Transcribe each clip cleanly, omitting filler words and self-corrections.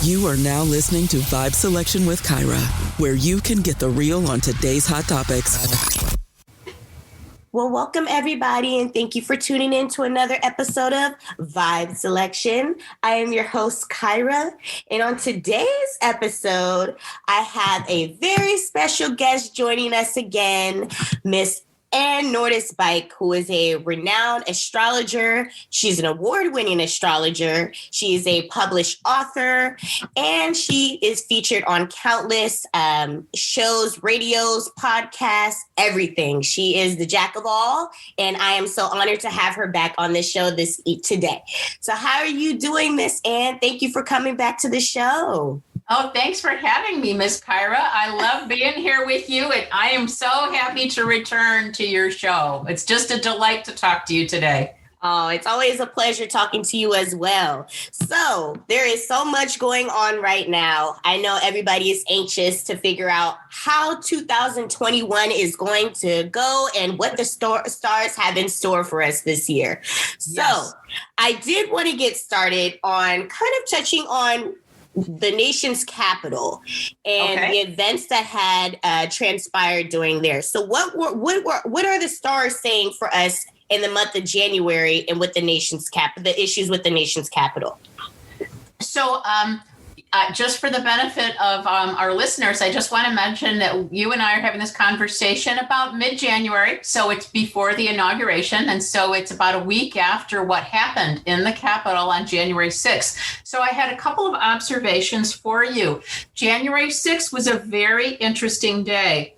You are now listening to Vibe Selection with Kyra, where you can get the real on today's hot topics. Well, welcome everybody, and thank you for tuning in to another episode of Vibe Selection. I am your host, Kyra, and on today's episode, I have a very special guest joining us again, Miss Anne Nordhaus-Bike, who is a renowned astrologer. She's an award-winning astrologer. She is a published author, and she is featured on countless shows, radios, podcasts, everything. She is the jack of all, and I am so honored to have her back on this show today. So how are you doing, Miss Anne? Thank you for coming back to the show. Oh, thanks for having me, Miss Kyra. I love being here with you, and I am so happy to return to your show. It's just a delight to talk to you today. Oh, it's always a pleasure talking to you as well. So there is so much going on right now. I know everybody is anxious to figure out how 2021 is going to go and what the stars have in store for us this year. So yes. I did want to get started on kind of touching on the nation's capital and the events that had transpired during there. So what are the stars saying for us in the month of January and with the nation's the issues with the nation's capital? So just for the benefit of our listeners, I just want to mention that you and I are having this conversation about mid-January. So it's before the inauguration. And so it's about a week after what happened in the Capitol on January 6th. So I had a couple of observations for you. January 6th was a very interesting day.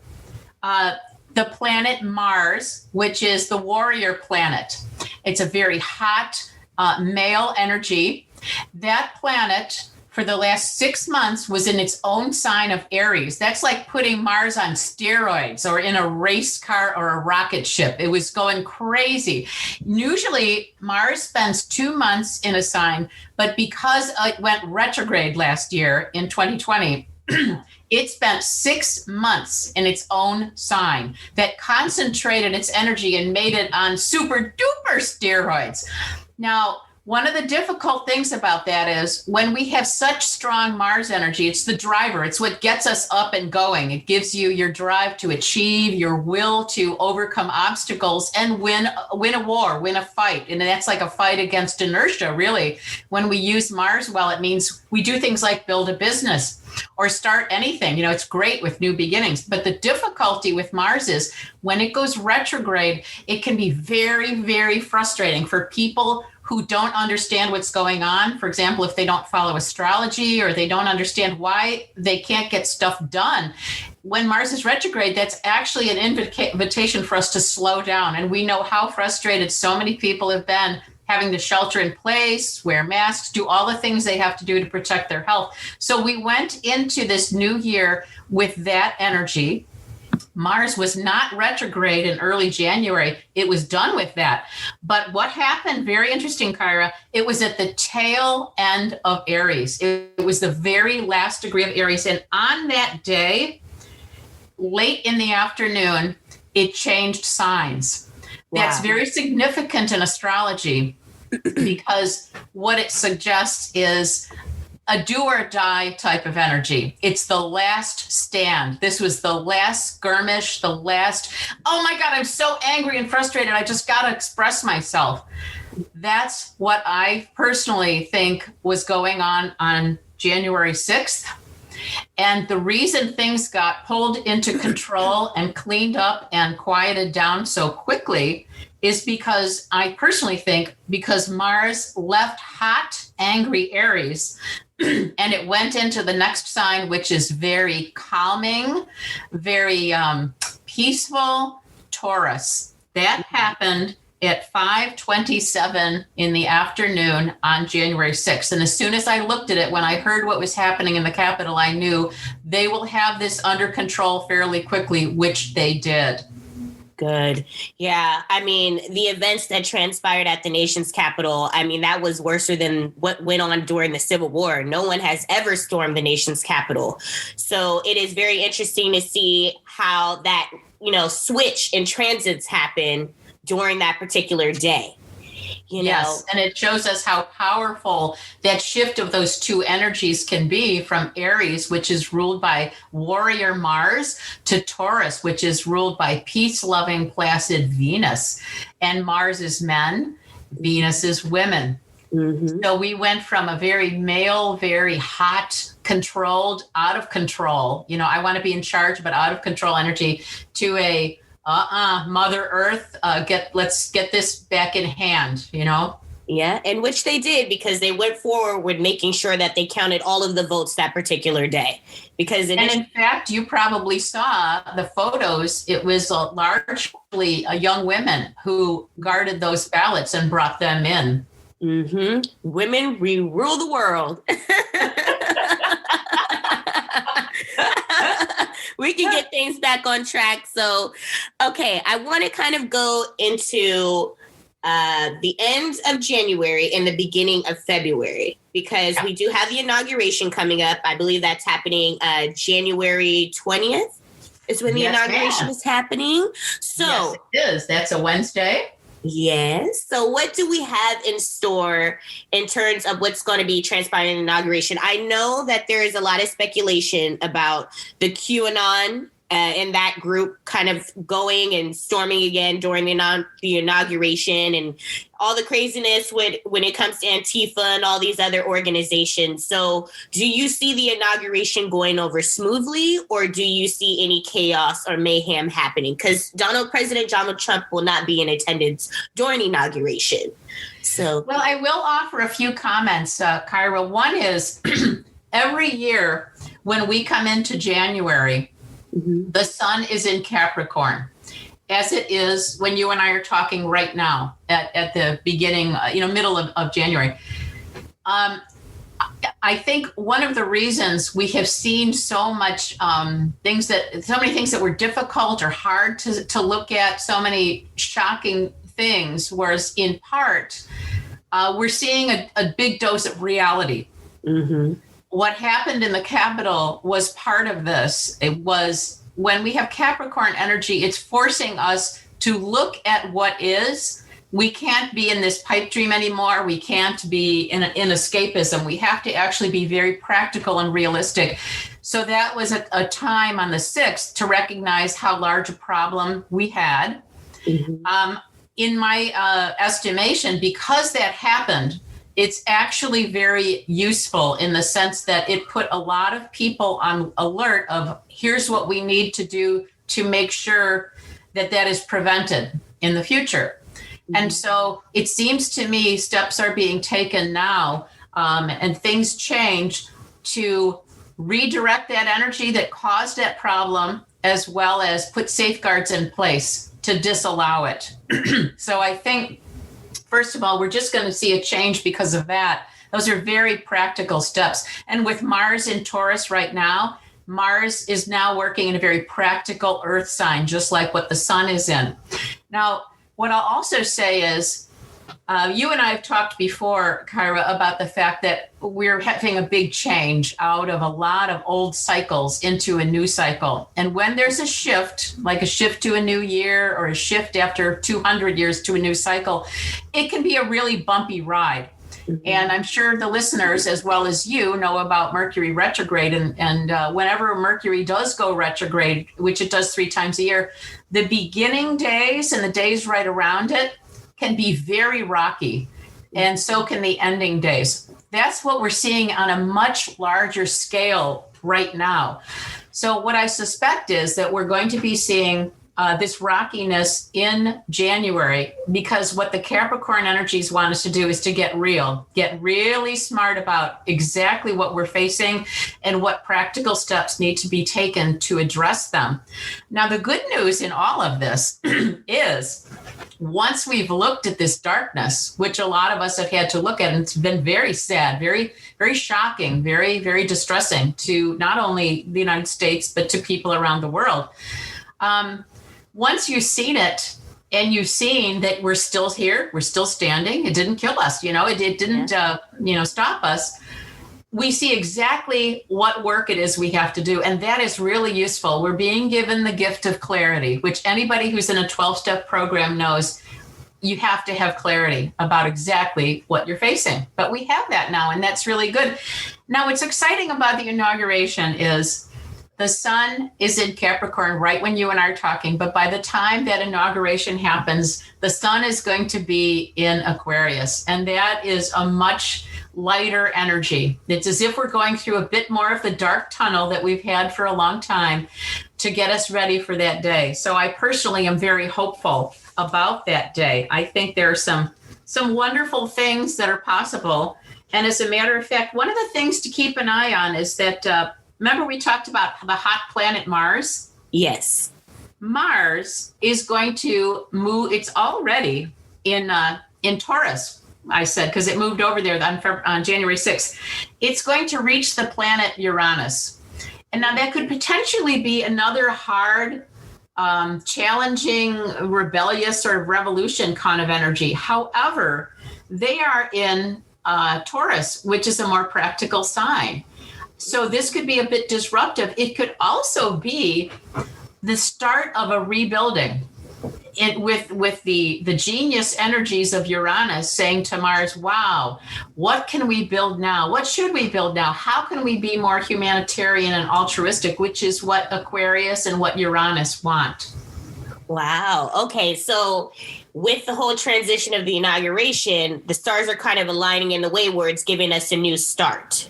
The planet Mars, which is the warrior planet, it's a very hot male energy. That planet for the last 6 months was in its own sign of Aries. That's like putting Mars on steroids or in a race car or a rocket ship. It was going crazy. Usually Mars spends 2 months in a sign, but because it went retrograde last year in 2020, it spent 6 months in its own sign that concentrated its energy and made it on super duper steroids. Now, one of the difficult things about that is when we have such strong Mars energy, it's the driver. It's what gets us up and going. It gives you your drive to achieve, your will to overcome obstacles and win a war, win a fight. And that's like a fight against inertia, really. When we use Mars well, it means we do things like build a business or start anything. You know, it's great with new beginnings. But the difficulty with Mars is when it goes retrograde, it can be very, very frustrating for people who don't understand what's going on. For example, if they don't follow astrology or they don't understand why they can't get stuff done. When Mars is retrograde, that's actually an invitation for us to slow down. And we know how frustrated so many people have been having to shelter in place, wear masks, do all the things they have to do to protect their health. So we went into this new year with that energy. Mars was not retrograde in early January. It was done with that. But what happened, very interesting, Kyra, it was at the tail end of Aries. It was the very last degree of Aries. And on that day, late in the afternoon, it changed signs. Wow. That's very significant in astrology because what it suggests is a do or die type of energy. It's the last stand. This was the last skirmish, the last, oh my God, I'm so angry and frustrated. I just got to express myself. That's what I personally think was going on January 6th. And the reason things got pulled into control and cleaned up and quieted down so quickly is because I personally think because Mars left hot, angry Aries and it went into the next sign, which is very calming, very peaceful, Taurus. That happened at 5:27 in the afternoon on January 6th. And as soon as I looked at it, when I heard what was happening in the Capitol, I knew they will have this under control fairly quickly, which they did. Good. Yeah. I mean, the events that transpired at the nation's capital, I mean, that was worse than what went on during the Civil War. No one has ever stormed the nation's capital. So it is very interesting to see how that, switch in transits happen during that particular day. Yes, and it shows us how powerful that shift of those two energies can be, from Aries, which is ruled by warrior Mars, to Taurus, which is ruled by peace-loving, placid Venus. And Mars is men, Venus is women. Mm-hmm. So we went from a very male, very hot, controlled, out of control, I want to be in charge, but out of control energy, to a Mother Earth, let's get this back in hand, Yeah, and which they did, because they went forward with making sure that they counted all of the votes that particular day. Because in fact, you probably saw the photos. It was largely young women who guarded those ballots and brought them in. Mm-hmm. Women, we rule the world. We can get things back on track. So, okay, I want to kind of go into the end of January and the beginning of February, because we do have the inauguration coming up. I believe that's happening January 20th is when the inauguration is happening. So yes, it is. That's a Wednesday. Yes. So what do we have in store in terms of what's going to be transpiring in the inauguration? I know that there is a lot of speculation about the QAnon and that group kind of going and storming again during the inauguration, and all the craziness when it comes to Antifa and all these other organizations. So do you see the inauguration going over smoothly, or do you see any chaos or mayhem happening? Because President Donald Trump will not be in attendance during inauguration. So, well, I will offer a few comments, Kyra. One is every year when we come into January, mm-hmm. the sun is in Capricorn, as it is when you and I are talking right now at the beginning, middle of January. I think one of the reasons we have seen so much so many things that were difficult or hard to look at, so many shocking things, was in part we're seeing a big dose of reality. Mm-hmm. What happened in the Capitol was part of this. It was, when we have Capricorn energy, it's forcing us to look at what is. We can't be in this pipe dream anymore. We can't be in escapism. We have to actually be very practical and realistic. So that was a time on the 6th to recognize how large a problem we had. Mm-hmm. In my estimation, because that happened, it's actually very useful in the sense that it put a lot of people on alert of, here's what we need to do to make sure that is prevented in the future. Mm-hmm. And so it seems to me steps are being taken now, and things change to redirect that energy that caused that problem, as well as put safeguards in place to disallow it. So I think, first of all, we're just going to see a change because of that. Those are very practical steps. And with Mars in Taurus right now, Mars is now working in a very practical earth sign, just like what the sun is in. Now, what I'll also say is, you and I have talked before, Kyra, about the fact that we're having a big change out of a lot of old cycles into a new cycle. And when there's a shift, like a shift to a new year or a shift after 200 years to a new cycle, it can be a really bumpy ride. Mm-hmm. And I'm sure the listeners, as well as you, know about Mercury retrograde. And whenever Mercury does go retrograde, which it does 3 times a year, the beginning days and the days right around it can be very rocky, and so can the ending days. That's what we're seeing on a much larger scale right now. So what I suspect is that we're going to be seeing this rockiness in January, because what the Capricorn energies want us to do is to get really smart about exactly what we're facing and what practical steps need to be taken to address them. Now, the good news in all of this is, once we've looked at this darkness, which a lot of us have had to look at, and it's been very sad, very, very shocking, very, very distressing to not only the United States, but to people around the world. Once you've seen it and you've seen that we're still here, we're still standing, it didn't kill us, it didn't, stop us. We see exactly what work it is we have to do. And that is really useful. We're being given the gift of clarity, which anybody who's in a 12-step program knows you have to have clarity about exactly what you're facing. But we have that now, and that's really good. Now, what's exciting about the inauguration is the sun is in Capricorn right when you and I are talking, but by the time that inauguration happens, the sun is going to be in Aquarius, and that is a much lighter energy. It's as if we're going through a bit more of the dark tunnel that we've had for a long time to get us ready for that day. So I personally am very hopeful about that day. I think there are some wonderful things that are possible. And as a matter of fact, one of the things to keep an eye on is that, remember we talked about the hot planet Mars? Yes. Mars is going to move. It's already in Taurus, I said, because it moved over there on January 6th. It's going to reach the planet Uranus. And now that could potentially be another hard, challenging, rebellious sort of revolution kind of energy. However, they are in Taurus, which is a more practical sign. So this could be a bit disruptive. It could also be the start of a rebuilding with the genius energies of Uranus saying to Mars, wow, what can we build now? What should we build now? How can we be more humanitarian and altruistic, which is what Aquarius and what Uranus want? Wow. Okay. So with the whole transition of the inauguration, the stars are kind of aligning in the way where it's giving us a new start.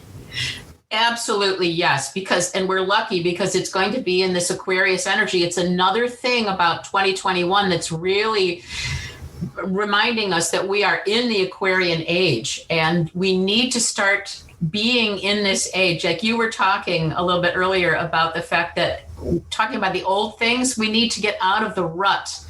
Absolutely, yes, and we're lucky because it's going to be in this Aquarius energy. It's another thing about 2021 that's really reminding us that we are in the Aquarian age, and we need to start being in this age. Like you were talking a little bit earlier about the fact that talking about the old things, we need to get out of the rut.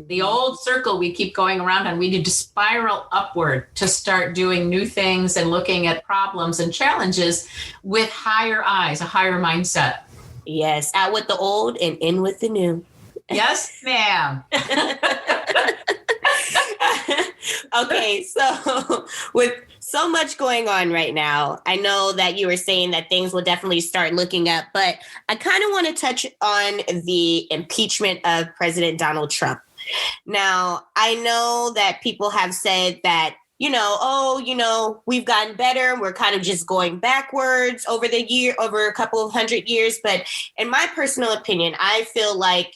The old circle we keep going around on, we need to spiral upward to start doing new things and looking at problems and challenges with higher eyes, a higher mindset. Yes, out with the old and in with the new. Yes, ma'am. Okay, so with so much going on right now, I know that you were saying that things will definitely start looking up, but I kind of want to touch on the impeachment of President Donald Trump. Now, I know that people have said that, we've gotten better. We're kind of just going backwards over a couple of 100 years. But in my personal opinion, I feel like,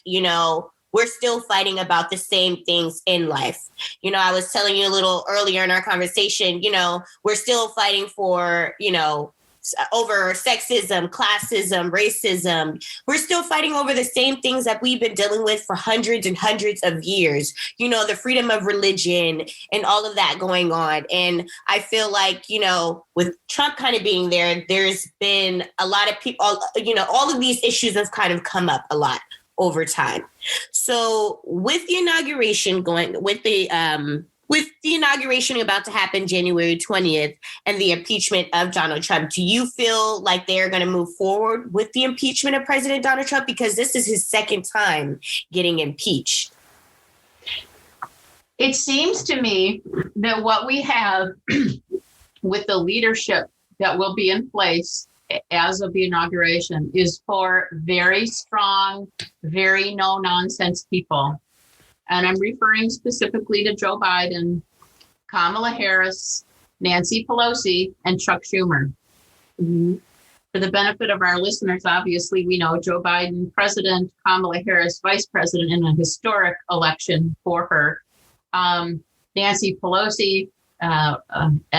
we're still fighting about the same things in life. I was telling you a little earlier in our conversation, we're still fighting for, over sexism, classism, racism. We're still fighting over the same things that we've been dealing with for hundreds and hundreds of years. The freedom of religion and all of that going on. And I feel like, with Trump kind of being there, there's been a lot of people, all of these issues have kind of come up a lot over time. So with the inauguration with the inauguration about to happen January 20th and the impeachment of Donald Trump, do you feel like they're going to move forward with the impeachment of President Donald Trump? Because this is his second time getting impeached. It seems to me that what we have with the leadership that will be in place as of the inauguration is for very strong, very no-nonsense people. And I'm referring specifically to Joe Biden, Kamala Harris, Nancy Pelosi, and Chuck Schumer. Mm-hmm. For the benefit of our listeners, obviously, we know Joe Biden, president, Kamala Harris, vice president, in a historic election for her. Nancy Pelosi at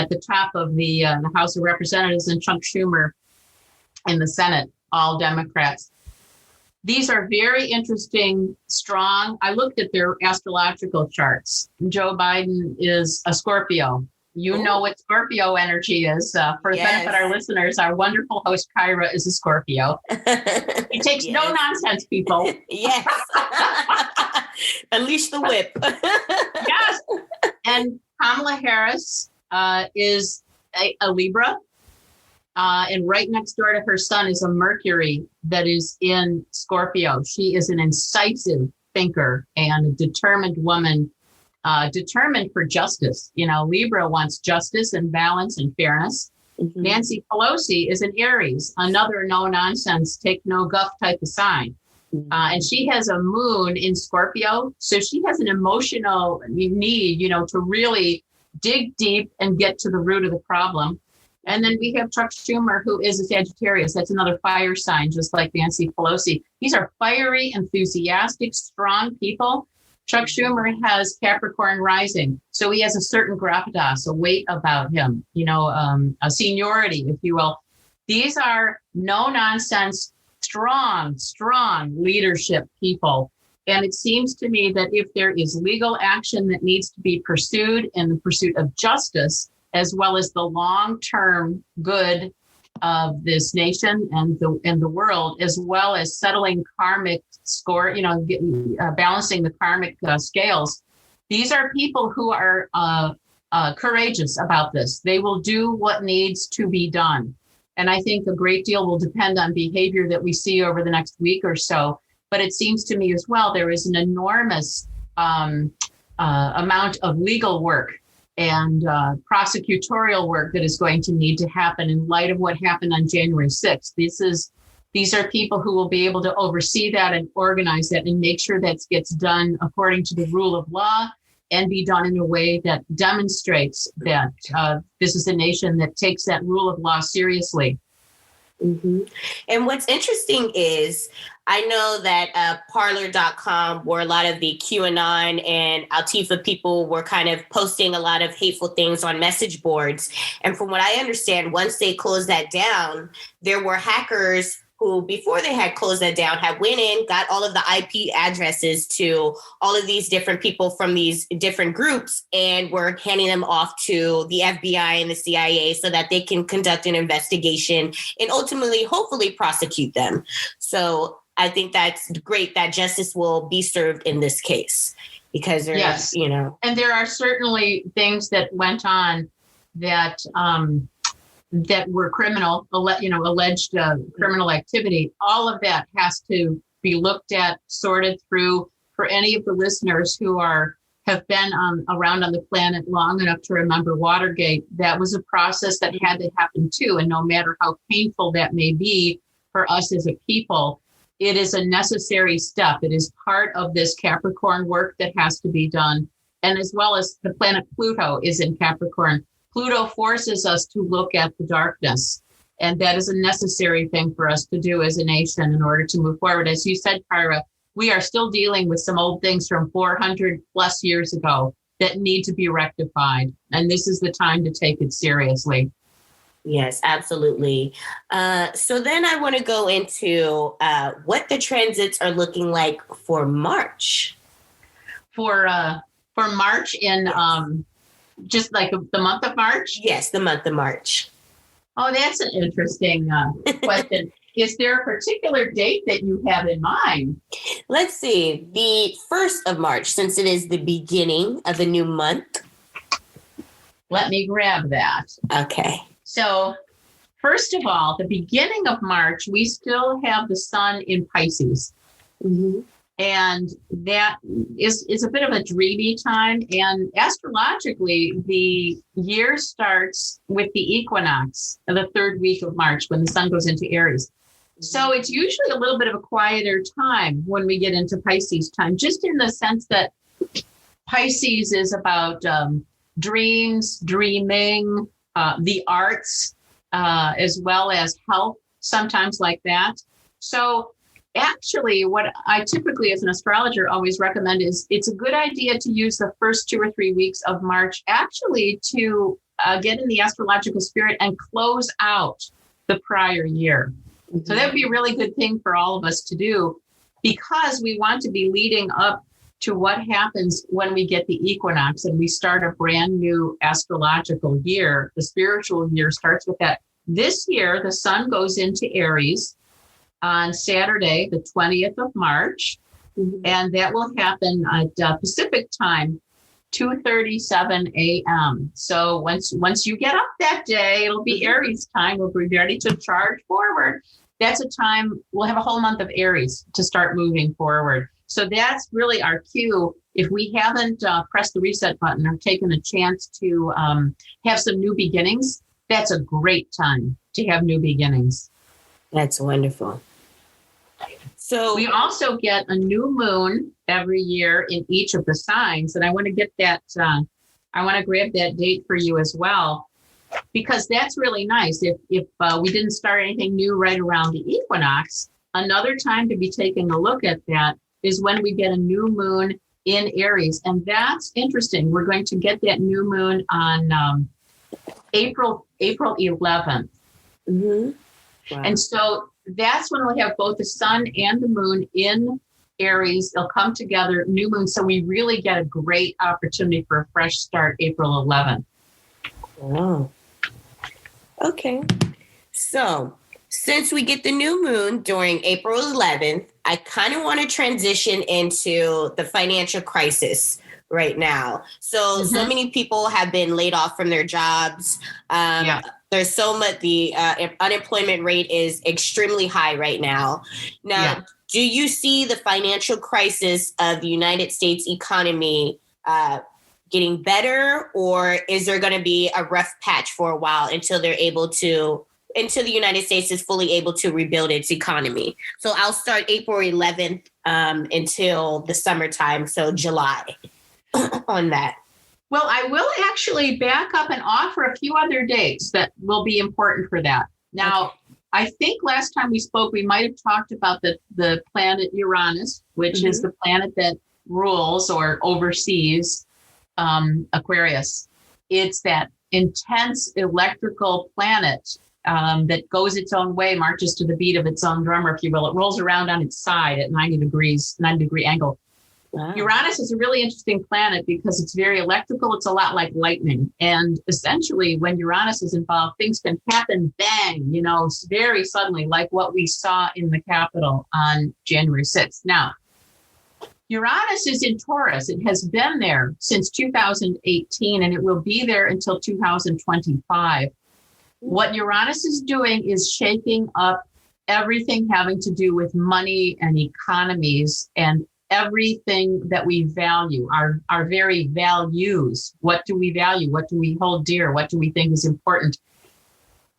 the top of the House of Representatives, and Chuck Schumer in the Senate, all Democrats. These are very interesting, strong. I looked at their astrological charts. Joe Biden is a Scorpio. You know what Scorpio energy is. For the benefit of our listeners, our wonderful host, Kyra, is a Scorpio. He takes no nonsense, people. Yes. Unleash the whip. Yes. And Kamala Harris is a Libra. And right next door to her son is a Mercury that is in Scorpio. She is an incisive thinker and a determined woman, determined for justice. Libra wants justice and balance and fairness. Mm-hmm. Nancy Pelosi is an Aries, another no-nonsense, take no guff type of sign. And she has a moon in Scorpio. So she has an emotional need, to really dig deep and get to the root of the problem. And then we have Chuck Schumer, who is a Sagittarius. That's another fire sign, just like Nancy Pelosi. These are fiery, enthusiastic, strong people. Chuck Schumer has Capricorn rising. So he has a certain gravitas, a weight about him, a seniority, if you will. These are no-nonsense, strong leadership people. And it seems to me that if there is legal action that needs to be pursued in the pursuit of justice, as well as the long-term good of this nation and the world, as well as settling karmic score, balancing the karmic scales. These are people who are courageous about this. They will do what needs to be done. And I think a great deal will depend on behavior that we see over the next week or so. But it seems to me as well, there is an enormous amount of legal work and prosecutorial work that is going to need to happen in light of what happened on January 6th. These are people who will be able to oversee that and organize that and make sure that gets done according to the rule of law and be done in a way that demonstrates that this is a nation that takes that rule of law seriously. Mm-hmm. And what's interesting is I know that Parler.com, where a lot of the QAnon and Antifa people were kind of posting a lot of hateful things on message boards. And from what I understand, once they closed that down, there were hackers who, before they had closed that down, had went in, got all of the IP addresses to all of these different people from these different groups and were handing them off to the FBI and the CIA so that they can conduct an investigation and ultimately, hopefully, prosecute them. So I think that's great that justice will be served in this case because there's, yes. And there are certainly things that went on that that were criminal, alleged criminal activity. All of that has to be looked at, sorted through. For any of the listeners who have been around on the planet long enough to remember Watergate, that was a process that had to happen too. And no matter how painful that may be for us as a people, it is a necessary step. It is part of this Capricorn work that has to be done. And as well as the planet Pluto is in Capricorn. Pluto forces us to look at the darkness. And that is a necessary thing for us to do as a nation in order to move forward. As you said, Kyra, we are still dealing with some old things from 400 plus years ago that need to be rectified. And this is the time to take it seriously. Yes, absolutely. So then I want to go into what the transits are looking like for March. For March in just like the month of March? Yes, the month of March. Oh, that's an interesting question. Is there a particular date that you have in mind? Let's see. The 1st of March, since it is the beginning of a new month. Let me grab that. Okay. So, first of all, the beginning of March, we still have the sun in Pisces. Mm-hmm. And that is a bit of a dreamy time. And astrologically, the year starts with the equinox of the 3rd week of March when the sun goes into Aries. So it's usually a little bit of a quieter time when we get into Pisces time, just in the sense that Pisces is about dreams, dreaming, the arts, as well as health, sometimes like that. So actually, what I typically as an astrologer always recommend is it's a good idea to use the first 2 or 3 weeks of March actually to get in the astrological spirit and close out the prior year. Mm-hmm. So that would be a really good thing for all of us to do because we want to be leading up to what happens when we get the equinox and we start a brand new astrological year. The spiritual year starts with that. This year, the sun goes into Aries on Saturday, the 20th of March, and that will happen at Pacific time, 2:37 a.m. So once you get up that day, it'll be Aries time. We'll be ready to charge forward. That's a time, we'll have a whole month of Aries to start moving forward. So that's really our cue. If we haven't pressed the reset button or taken a chance to have some new beginnings, that's a great time to have new beginnings. That's wonderful. So we also get a new moon every year in each of the signs. And I want to get that, I want to grab that date for you as well, because that's really nice. If we didn't start anything new right around the equinox, another time to be taking a look at that is when we get a new moon in Aries. And that's interesting. We're going to get that new moon on April 11th. Mm-hmm. Wow. And so that's when we have both the sun and the moon in Aries. They'll come together, new moon. So we really get a great opportunity for a fresh start April 11th. Oh. Okay. So since we get the new moon during April 11th, I kind of want to transition into the financial crisis right now. So many people have been laid off from their jobs. There's so much, the unemployment rate is extremely high right now. Now, do you see the financial crisis of the United States economy getting better, or is there going to be a rough patch for a while until until the United States is fully able to rebuild its economy? So I'll start April 11th until the summertime, so July on that. Well, I will actually back up and offer a few other dates that will be important for that. Now, okay. I think last time we spoke, we might have talked about the planet Uranus, which is the planet that rules or oversees Aquarius. It's that intense electrical planet that goes its own way, marches to the beat of its own drummer, if you will. It rolls around on its side at 90 degree angle. Wow. Uranus is a really interesting planet because it's very electrical. It's a lot like lightning. And essentially, when Uranus is involved, things can happen, bang, very suddenly, like what we saw in the Capitol on January 6th. Now, Uranus is in Taurus. It has been there since 2018, and it will be there until 2025. What Uranus is doing is shaking up everything having to do with money and economies and everything that we value, our very values. What do we value? What do we hold dear? What do we think is important?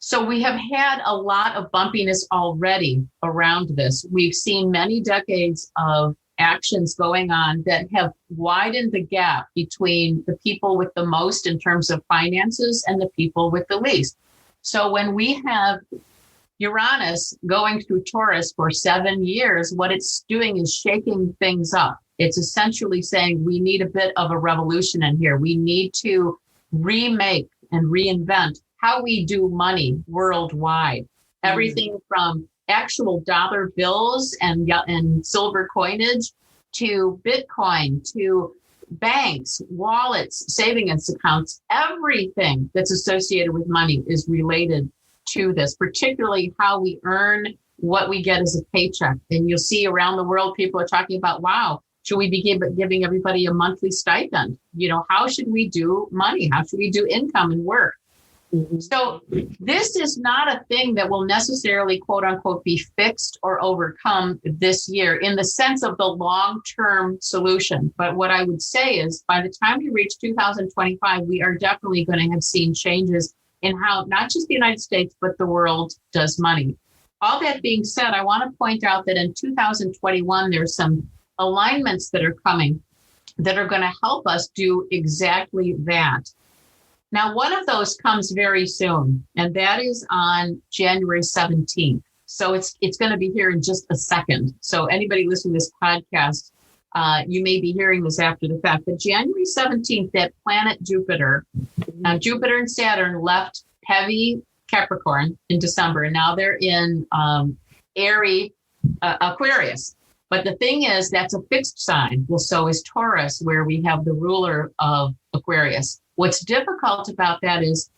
So we have had a lot of bumpiness already around this. We've seen many decades of actions going on that have widened the gap between the people with the most in terms of finances and the people with the least. So when we have Uranus going through Taurus for 7 years, what it's doing is shaking things up. It's essentially saying we need a bit of a revolution in here. We need to remake and reinvent how we do money worldwide. Everything from actual dollar bills and silver coinage to Bitcoin, to banks, wallets, savings accounts. Everything that's associated with money is related to this, particularly how we earn what we get as a paycheck. And you'll see around the world, people are talking about, wow, should we be giving everybody a monthly stipend? How should we do money? How should we do income and work? So this is not a thing that will necessarily, quote unquote, be fixed or overcome this year in the sense of the long-term solution. But what I would say is by the time we reach 2025, we are definitely going to have seen changes in how not just the United States, but the world does money. All that being said, I want to point out that in 2021, there's some alignments that are coming that are going to help us do exactly that. Now, one of those comes very soon, and that is on January 17th. So it's going to be here in just a second. So anybody listening to this podcast, you may be hearing this after the fact, but January 17th, that planet Jupiter and Saturn left heavy Capricorn in December, and now they're in Aries, Aquarius. But the thing is, that's a fixed sign. Well, so is Taurus, where we have the ruler of Aquarius. What's difficult about that is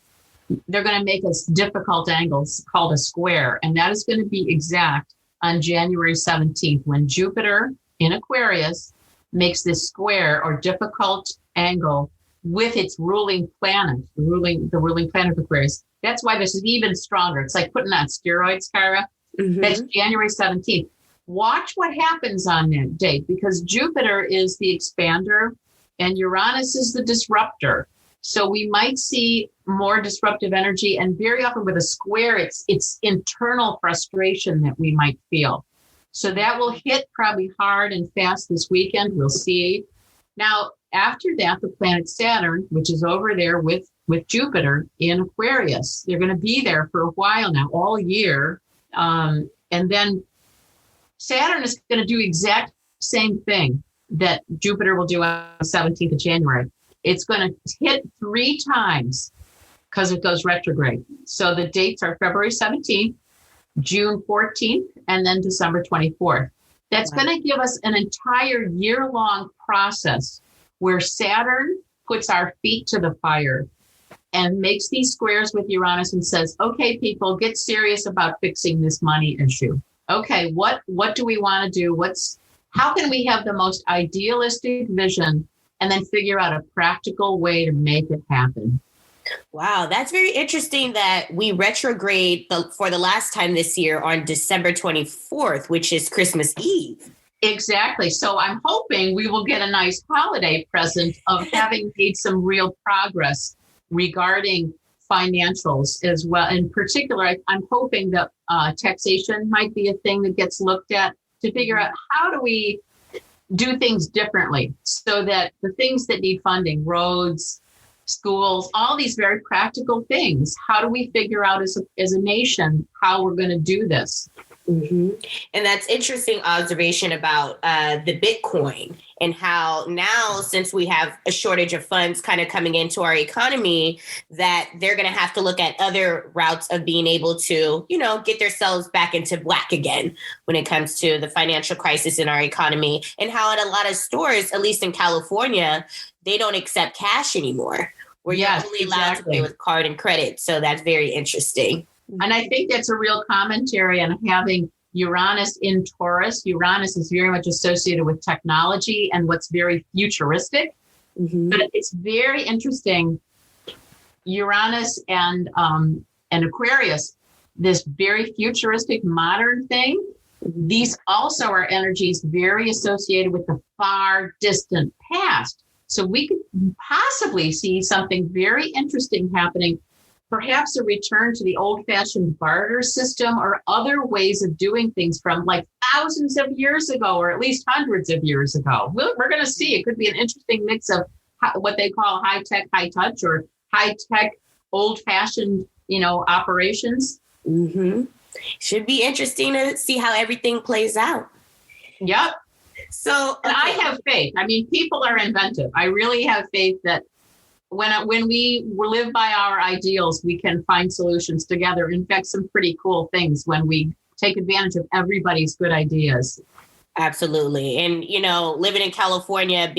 they're going to make us difficult angles called a square, and that is going to be exact on January 17th when Jupiter in Aquarius makes this square or difficult angle with its ruling planet, the ruling planet of Aquarius. That's why this is even stronger. It's like putting on steroids, Kyra. That's January 17th. Watch what happens on that date, because Jupiter is the expander and Uranus is the disruptor. So we might see more disruptive energy, and very often with a square, it's internal frustration that we might feel. So that will hit probably hard and fast this weekend. We'll see. Now, after that, the planet Saturn, which is over there with Jupiter in Aquarius, they're going to be there for a while now, all year. And then Saturn is going to do exact same thing that Jupiter will do on the 17th of January. It's going to hit 3 times because it goes retrograde. So the dates are February 17th, June 14th, and then December 24th. That's going to give us an entire year-long process where Saturn puts our feet to the fire and makes these squares with Uranus and says, okay, people, get serious about fixing this money issue. Okay, what do we want to do? How can we have the most idealistic vision and then figure out a practical way to make it happen? Wow, that's very interesting that we retrograde for the last time this year on December 24th, which is Christmas Eve. Exactly. So I'm hoping we will get a nice holiday present of having made some real progress regarding financials as well. In particular, I'm hoping that taxation might be a thing that gets looked at to figure out how do we do things differently so that the things that need funding, roads, schools, all these very practical things, how do we figure out as a nation how we're going to do this? Mm-hmm. And that's interesting observation about the Bitcoin and how now, since we have a shortage of funds kind of coming into our economy, that they're going to have to look at other routes of being able to, get themselves back into black again when it comes to the financial crisis in our economy, and how at a lot of stores, at least in California, they don't accept cash anymore. Where you're only allowed to pay with card and credit. So that's very interesting. And I think that's a real commentary on having Uranus in Taurus. Uranus is very much associated with technology and what's very futuristic. Mm-hmm. But it's very interesting. Uranus and Aquarius, this very futuristic modern thing, these also are energies very associated with the far distant past. So we could possibly see something very interesting happening, perhaps a return to the old-fashioned barter system or other ways of doing things from like thousands of years ago, or at least hundreds of years ago. We're going to see. It could be an interesting mix of what they call high-tech, high-touch, or high-tech, old-fashioned, operations. Mm-hmm. Should be interesting to see how everything plays out. Yep. So, and I have faith. I mean, people are inventive. I really have faith that when we live by our ideals, we can find solutions together. In fact, some pretty cool things when we take advantage of everybody's good ideas. Absolutely. And, living in California,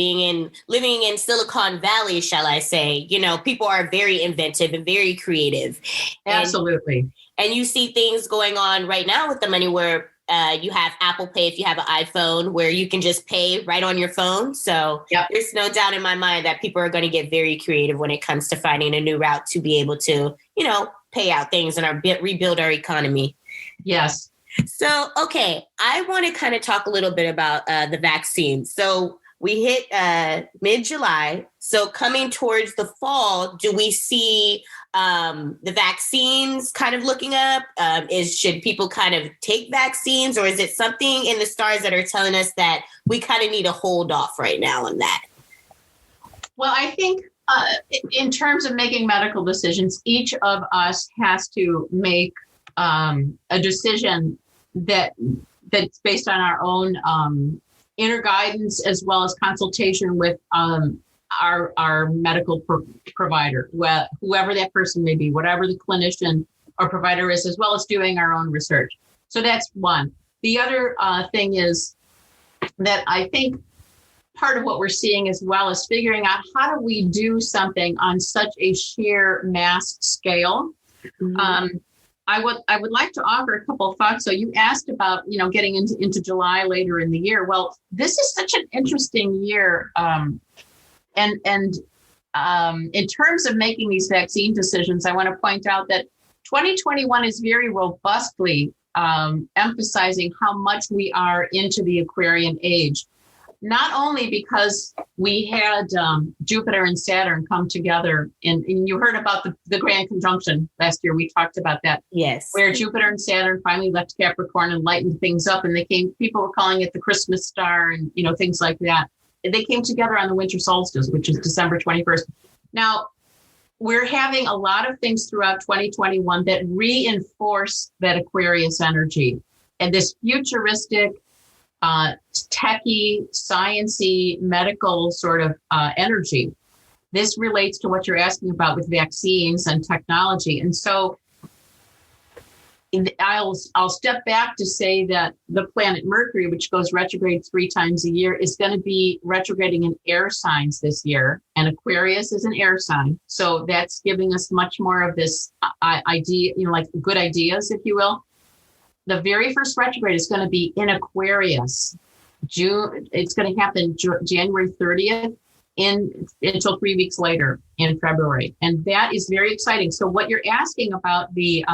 living in Silicon Valley, shall I say, people are very inventive and very creative. Absolutely. And you see things going on right now with the money where you have Apple Pay if you have an iPhone, where you can just pay right on your phone. So There's no doubt in my mind that people are going to get very creative when it comes to finding a new route to be able to, pay out things and rebuild our economy. Yes. So, okay, I want to kind of talk a little bit about the vaccine. So we hit mid-July. So coming towards the fall, do we see the vaccines kind of looking up? Should people kind of take vaccines, or is it something in the stars that are telling us that we kind of need to hold off right now on that? Well, I think in terms of making medical decisions, each of us has to make a decision that's based on our own inner guidance, as well as consultation with our medical provider, whoever that person may be, whatever the clinician or provider is, as well as doing our own research. So that's one. The other thing is that I think part of what we're seeing as well is figuring out how do we do something on such a sheer mass scale. Mm-hmm. I would like to offer a couple of thoughts. So you asked about, getting into July later in the year. Well, this is such an interesting year. And in terms of making these vaccine decisions, I want to point out that 2021 is very robustly emphasizing how much we are into the Aquarian age. not only because we had Jupiter and Saturn come together, and you heard about the grand conjunction last year. We talked about that. Yes. Where Jupiter and Saturn finally left Capricorn and lightened things up, and people were calling it the Christmas star and, things like that. They came together on the winter solstice, which is December 21st. Now, we're having a lot of things throughout 2021 that reinforce that Aquarius energy and this futuristic, techie, sciencey, medical sort of energy. This relates to what you're asking about with vaccines and technology. And so I'll step back to say that the planet Mercury, which goes retrograde 3 times a year, is going to be retrograding in air signs this year. And Aquarius is an air sign. So that's giving us much more of this idea, like good ideas, if you will. The very first retrograde is going to be in Aquarius. It's going to happen January 30th until 3 weeks later in February. And that is very exciting. So what you're asking about the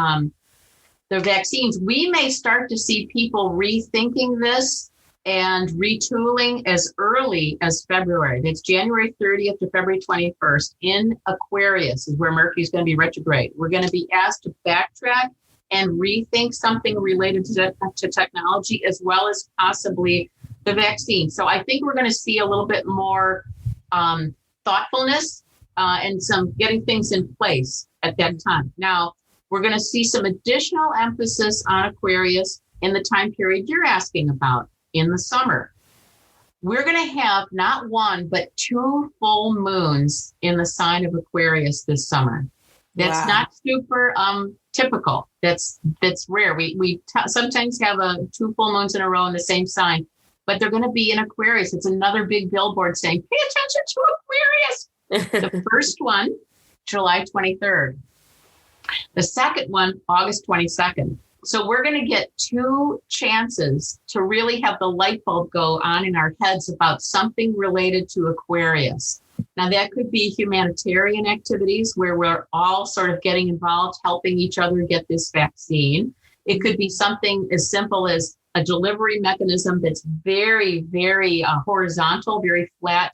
vaccines, we may start to see people rethinking this and retooling as early as February. That's January 30th to February 21st in Aquarius is where Mercury is going to be retrograde. We're going to be asked to backtrack and rethink something related to technology, as well as possibly the vaccine. So I think we're going to see a little bit more thoughtfulness and some getting things in place at that time. Now, we're going to see some additional emphasis on Aquarius in the time period you're asking about in the summer. We're going to have not one, but 2 full moons in the sign of Aquarius this summer. That's not super typical. That's rare. We sometimes have 2 full moons in a row in the same sign, but they're going to be in Aquarius. It's another big billboard saying, pay attention to Aquarius. The first one, July 23rd. The second one, August 22nd. So we're going to get 2 chances to really have the light bulb go on in our heads about something related to Aquarius. Now, that could be humanitarian activities where we're all sort of getting involved, helping each other get this vaccine. It could be something as simple as a delivery mechanism that's very, very horizontal, very flat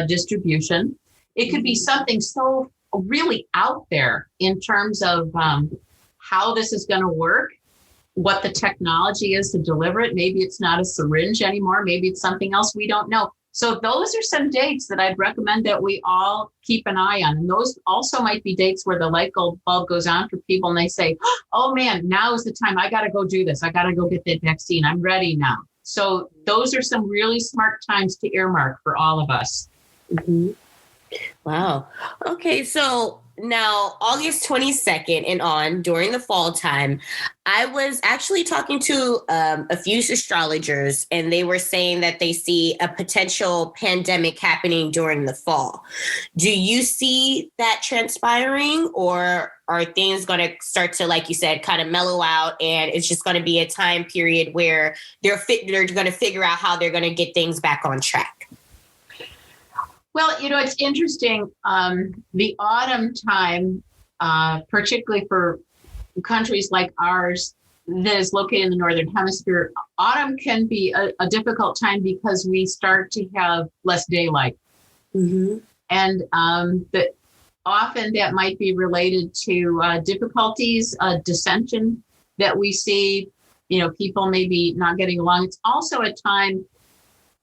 distribution. It could be something so really out there in terms of how this is going to work, what the technology is to deliver it. Maybe it's not a syringe anymore. Maybe it's something else. We don't know. So those are some dates that I'd recommend that we all keep an eye on. And those also might be dates where the light bulb goes on for people and they say, oh man, now is the time. I got to go do this. I got to go get that vaccine. I'm ready now. So those are some really smart times to earmark for all of us. Mm-hmm. Wow. Okay. So now August 22nd and on during the fall time, I was actually talking to a few astrologers, and they were saying that they see a potential pandemic happening during the fall. Do you see that transpiring, or are things going to start to, like you said, kind of mellow out, and it's just going to be a time period where they're going to figure out how they're going to get things back on track? Well, it's interesting. The autumn time, particularly for countries like ours that is located in the Northern Hemisphere, autumn can be a difficult time because we start to have less daylight. Mm-hmm. And often that might be related to difficulties, dissension that we see, people maybe not getting along. It's also a time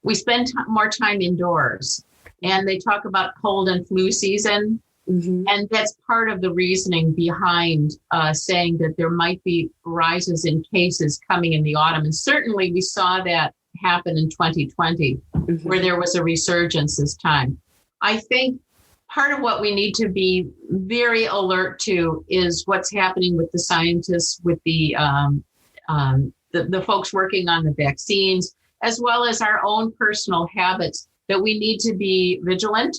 we spend more time indoors. And they talk about cold and flu season. Mm-hmm. And that's part of the reasoning behind saying that there might be rises in cases coming in the autumn. And certainly we saw that happen in 2020, mm-hmm. where there was a resurgence this time. I think part of what we need to be very alert to is what's happening with the scientists, with the folks working on the vaccines, as well as our own personal habits, that we need to be vigilant.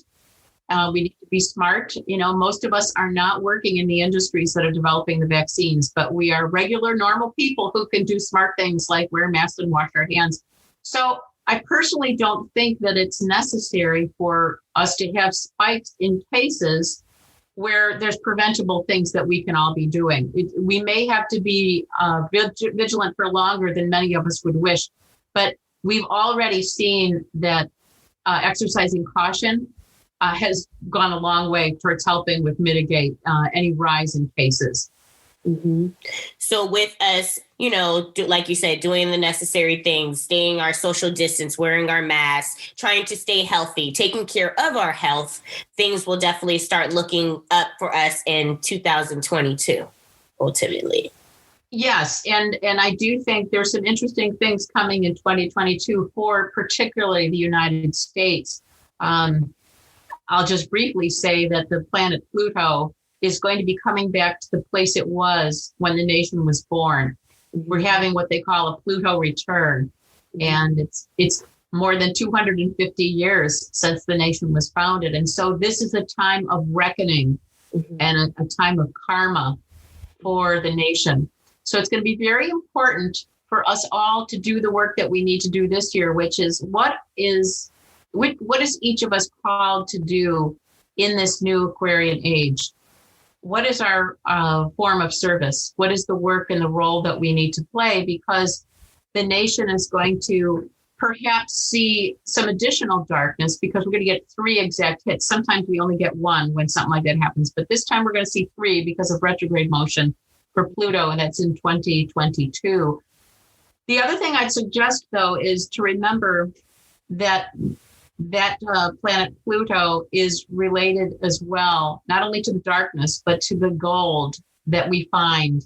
We need to be smart. Most of us are not working in the industries that are developing the vaccines, but we are regular, normal people who can do smart things like wear masks and wash our hands. So I personally don't think that it's necessary for us to have spikes in cases where there's preventable things that we can all be doing. We may have to be vigilant for longer than many of us would wish, but we've already seen that exercising caution has gone a long way towards helping with mitigate any rise in cases. Mm-hmm. So with us, like you said, doing the necessary things, staying our social distance, wearing our masks, trying to stay healthy, taking care of our health, things will definitely start looking up for us in 2022, ultimately. Yes. And I do think there's some interesting things coming in 2022 for particularly the United States. I'll just briefly say that the planet Pluto is going to be coming back to the place it was when the nation was born. We're having what they call a Pluto Return. And it's more than 250 years since the nation was founded. And so this is a time of reckoning and a time of karma for the nation. So it's going to be very important for us all to do the work that we need to do this year, which is what is each of us called to do in this new Aquarian age? What is our form of service? What is the work and the role that we need to play? Because the nation is going to perhaps see some additional darkness because we're going to get 3 exact hits. Sometimes we only get 1 when something like that happens. But this time we're going to see 3 because of retrograde motion for Pluto, and that's in 2022. The other thing I'd suggest, though, is to remember that planet Pluto is related as well, not only to the darkness, but to the gold that we find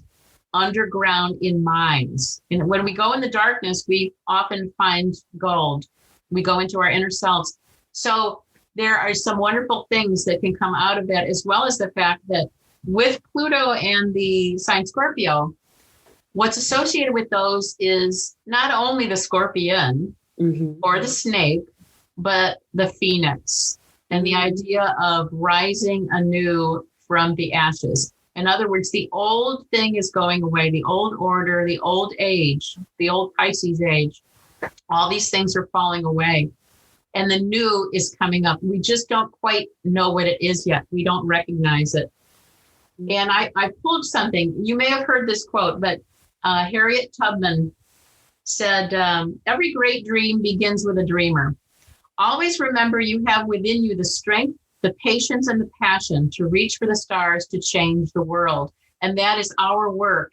underground in mines. And when we go in the darkness, we often find gold. We go into our inner selves. So there are some wonderful things that can come out of that, as well as the fact that with Pluto and the sign Scorpio, what's associated with those is not only the scorpion or the snake, but the phoenix and the idea of rising anew from the ashes. In other words, the old thing is going away, the old order, the old age, the old Pisces age, all these things are falling away. And the new is coming up. We just don't quite know what it is yet. We don't recognize it. And I pulled something. You may have heard this quote, but Harriet Tubman said, every great dream begins with a dreamer. Always remember you have within you the strength, the patience, and the passion to reach for the stars to change the world. And that is our work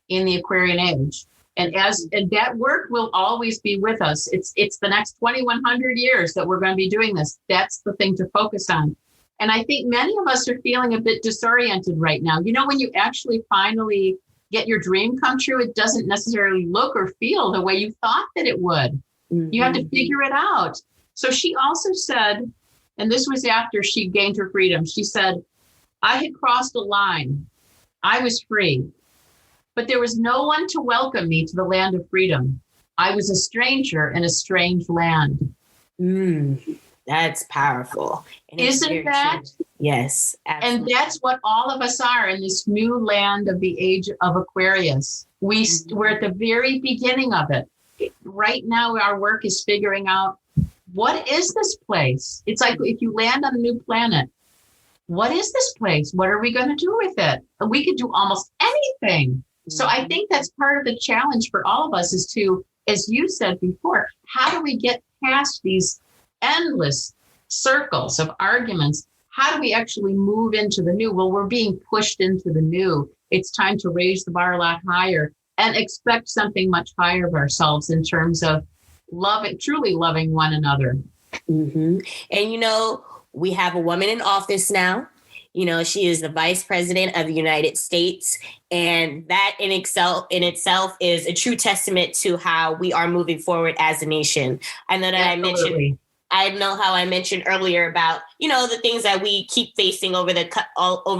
in the Aquarian age. And that work will always be with us. It's the next 2,100 years that we're going to be doing this. That's the thing to focus on. And I think many of us are feeling a bit disoriented right now. When you actually finally get your dream come true, it doesn't necessarily look or feel the way you thought that it would. You have to figure it out. So she also said, and this was after she gained her freedom, she said, I had crossed a line. I was free, but there was no one to welcome me to the land of freedom. I was a stranger in a strange land. That's powerful. Isn't that? True. Yes. Absolutely. And that's what all of us are in this new land of the age of Aquarius. We're at the very beginning of it. Right now, our work is figuring out, what is this place? It's like if you land on a new planet, what is this place? What are we going to do with it? We could do almost anything. So I think that's part of the challenge for all of us is to, as you said before, how do we get past these endless circles of arguments? How do we actually move into the new? Well, we're being pushed into the new. It's time to raise the bar a lot higher and expect something much higher of ourselves in terms of truly loving one another. And, we have a woman in office now. She is the vice president of the United States. And that in itself is a true testament to how we are moving forward as a nation. I know that Absolutely. I know how I mentioned earlier about, the things that we keep facing over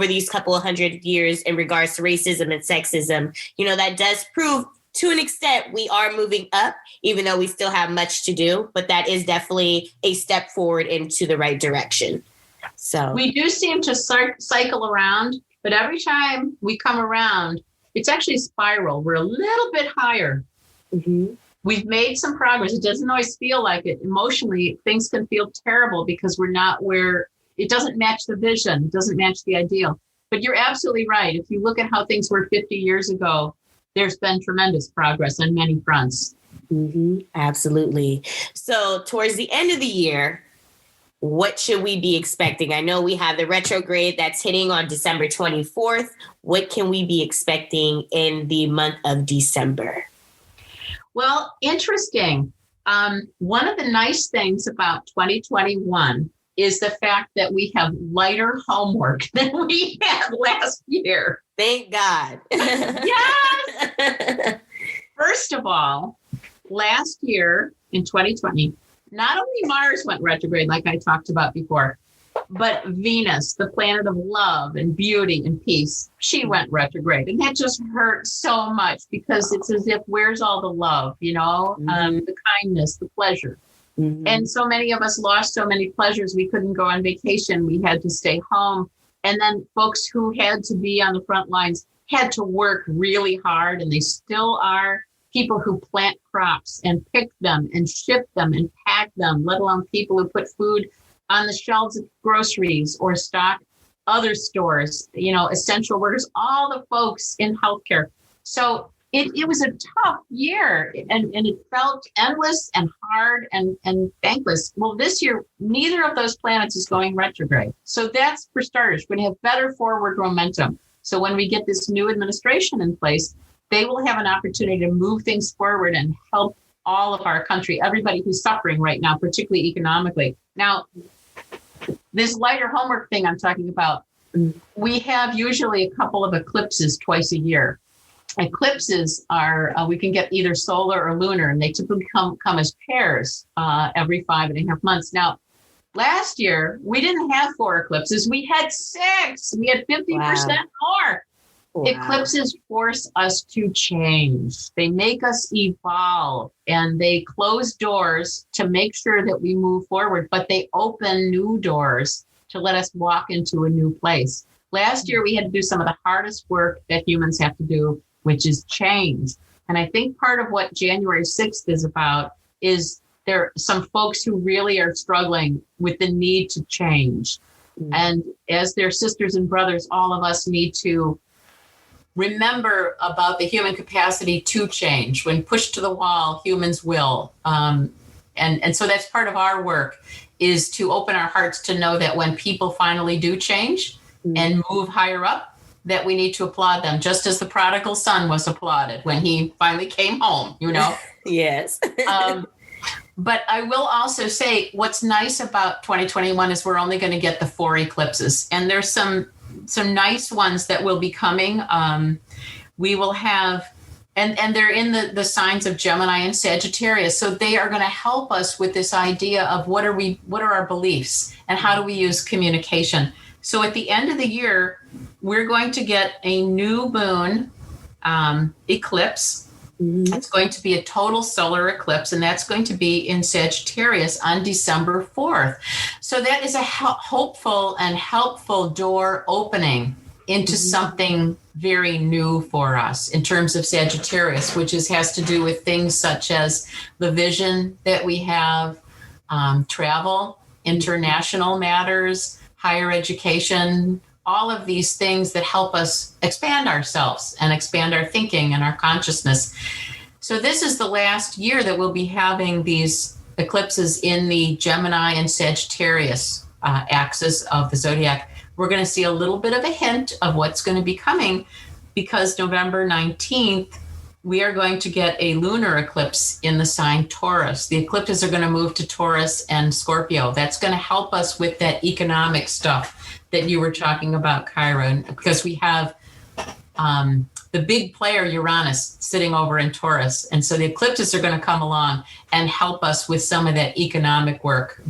these couple of hundred years in regards to racism and sexism. That does prove to an extent we are moving up, even though we still have much to do. But that is definitely a step forward into the right direction. So we do seem to cycle around, but every time we come around, it's actually a spiral. We're a little bit higher. We've made some progress. It doesn't always feel like it. Emotionally, things can feel terrible because we're not where it doesn't match the vision. It doesn't match the ideal. But you're absolutely right. If you look at how things were 50 years ago, there's been tremendous progress on many fronts. Absolutely. So towards the end of the year, what should we be expecting? I know we have the retrograde that's hitting on December 24th. What can we be expecting in the month of December? Well, interesting. One of the nice things about 2021 is the fact that we have lighter homework than we had last year. Thank God. Yes. First of all, last year in 2020, not only Mars went retrograde, like I talked about before, but Venus, the planet of love and beauty and peace, she went retrograde. And that just hurt so much because it's as if, where's all the love, the kindness, the pleasure. And so many of us lost so many pleasures. We couldn't go on vacation. We had to stay home. And then folks who had to be on the front lines had to work really hard, and they still are. People who plant crops and pick them and ship them and pack them, let alone people who put food on the shelves of groceries or stock other stores, essential workers, all the folks in healthcare. So it was a tough year, and it felt endless and hard and thankless. Well, this year, neither of those planets is going retrograde. So that's for starters. We're going to have better forward momentum. So when we get this new administration in place, they will have an opportunity to move things forward and help all of our country, everybody who's suffering right now, particularly economically. Now, this lighter homework thing I'm talking about, we have usually a couple of eclipses twice a year. Eclipses are, we can get either solar or lunar, and they typically come as pairs every 5.5 months. Now, last year, we didn't have 4 eclipses. We had 6. We had 50% more. Wow. Eclipses force us to change. They make us evolve, and they close doors to make sure that we move forward, but they open new doors to let us walk into a new place. Last year, we had to do some of the hardest work that humans have to do, which is change. And I think part of what January 6th is about is there are some folks who really are struggling with the need to change. And as their sisters and brothers, all of us need to remember about the human capacity to change. When pushed to the wall, humans will. And so that's part of our work, is to open our hearts to know that when people finally do change and move higher up, that we need to applaud them, just as the prodigal son was applauded when he finally came home, Yes. But I will also say what's nice about 2021 is we're only going to get the 4 eclipses. And there's some nice ones that will be coming. We will have, and they're in the signs of Gemini and Sagittarius. So they are going to help us with this idea of what are our beliefs and how do we use communication. So at the end of the year, we're going to get a new moon eclipse. It's going to be a total solar eclipse, and that's going to be in Sagittarius on December 4th. So that is a hopeful and helpful door opening into something very new for us in terms of Sagittarius, which has to do with things such as the vision that we have, travel, international matters, higher education, all of these things that help us expand ourselves and expand our thinking and our consciousness. So this is the last year that we'll be having these eclipses in the Gemini and Sagittarius axis of the zodiac. We're going to see a little bit of a hint of what's going to be coming, because November 19th, we are going to get a lunar eclipse in the sign Taurus. The eclipses are going to move to Taurus and Scorpio. That's going to help us with that economic stuff that you were talking about, Kyra, because we have the big player Uranus sitting over in Taurus. And so the eclipses are going to come along and help us with some of that economic work.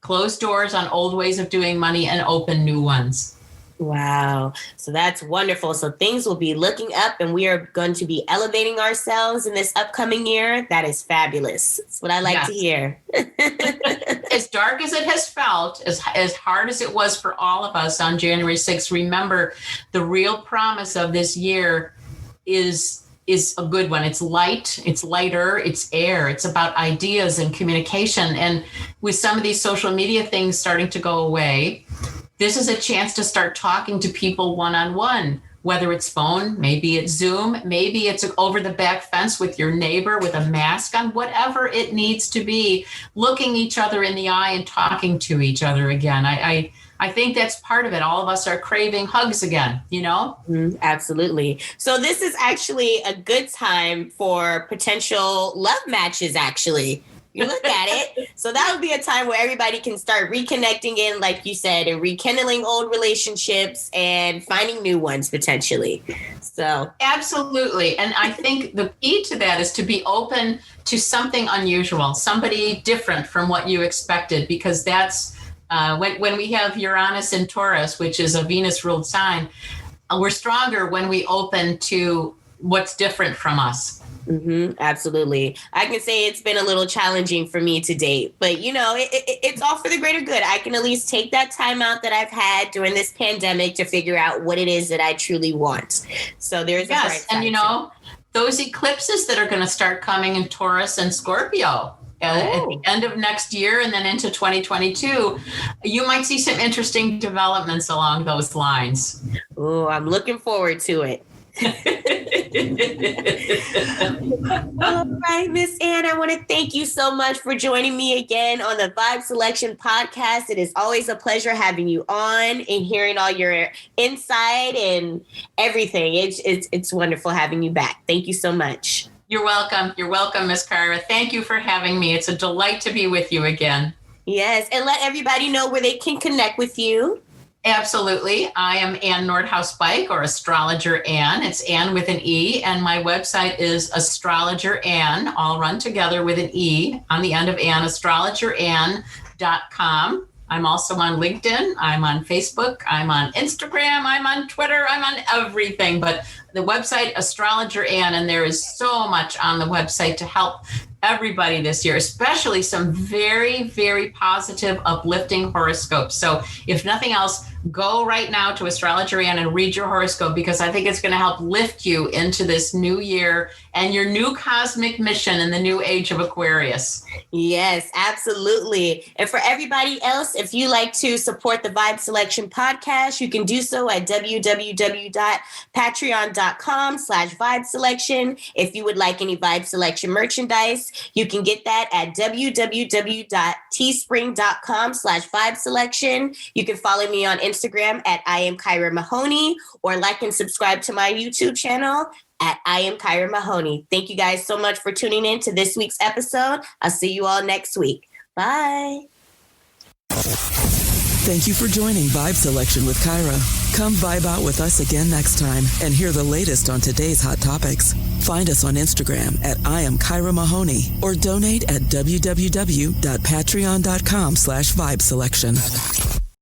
Close doors on old ways of doing money and open new ones. Wow. So that's wonderful. So things will be looking up, and we are going to be elevating ourselves in this upcoming year. That is fabulous. That's what I like to hear. As dark as it has felt, as hard as it was for all of us on January 6th, remember the real promise of this year is a good one. It's light, it's lighter, it's air. It's about ideas and communication. And with some of these social media things starting to go away, this is a chance to start talking to people one-on-one whether it's phone, maybe it's Zoom, maybe it's over the back fence with your neighbor with a mask on, whatever it needs to be, looking each other in the eye and talking to each other again. I think that's part of it. All of us are craving hugs again, you know? Absolutely. So this is actually a good time for potential love matches, actually. You look at it. So that would be a time where everybody can start reconnecting in, like you said, and rekindling old relationships and finding new ones potentially. So absolutely. And I think the key to that is to be open to something unusual, somebody different from what you expected, because that's when we have Uranus in Taurus, which is a Venus-ruled sign, we're stronger when we open to what's different from us. Absolutely. I can say it's been a little challenging for me to date, but you know, it's all for the greater good. I can at least take that time out that I've had during this pandemic to figure out what it is that I truly want. So there's a bright side. And you know, those eclipses that are going to start coming in Taurus and Scorpio at the end of next year and then into 2022, you might see some interesting developments along those lines. Oh, I'm looking forward to it. All right, Miss Anne, I want to thank you so much for joining me again on the Vibe Selection podcast. It is always a pleasure having you on and hearing all your insight and everything. It's wonderful having you back. Thank you so much. You're welcome. You're welcome, Miss Kyra. Thank you for having me. It's a delight to be with you again. Yes, and let everybody know where they can connect with you. Absolutely. I am Anne Nordhaus-Bike, or Astrologer Anne. It's Anne with an E, and my website is Astrologer Anne, all run together with an E on the end of Anne, astrologeranne.com. I'm also on LinkedIn. I'm on Facebook. I'm on Instagram. I'm on Twitter. I'm on everything. But the website, Astrologer Anne, and there is so much on the website to help everybody this year, especially some very, very positive, uplifting horoscopes. So if nothing else, go right now to Astrologer Anne and read your horoscope, because I think it's going to help lift you into this new year and your new cosmic mission in the new age of Aquarius. Yes, absolutely. And for everybody else, if you like to support the Vibe Selection podcast, you can do so at www.patreon.com/vibeselection. If you would like any Vibe Selection merchandise, you can get that at www.teespring.com/vibeselection. You can follow me on Instagram at I am Kyra Mahoney, or like and subscribe to my YouTube channel at I am Kyra Mahoney. Thank you guys so much for tuning in to this week's episode. I'll see you all next week. Bye. Thank you for joining Vibe Selection with Kyra. Come vibe out with us again next time and hear the latest on today's hot topics. Find us on Instagram at I am Kyra Mahoney, or donate at www.patreon.com/vibeselection.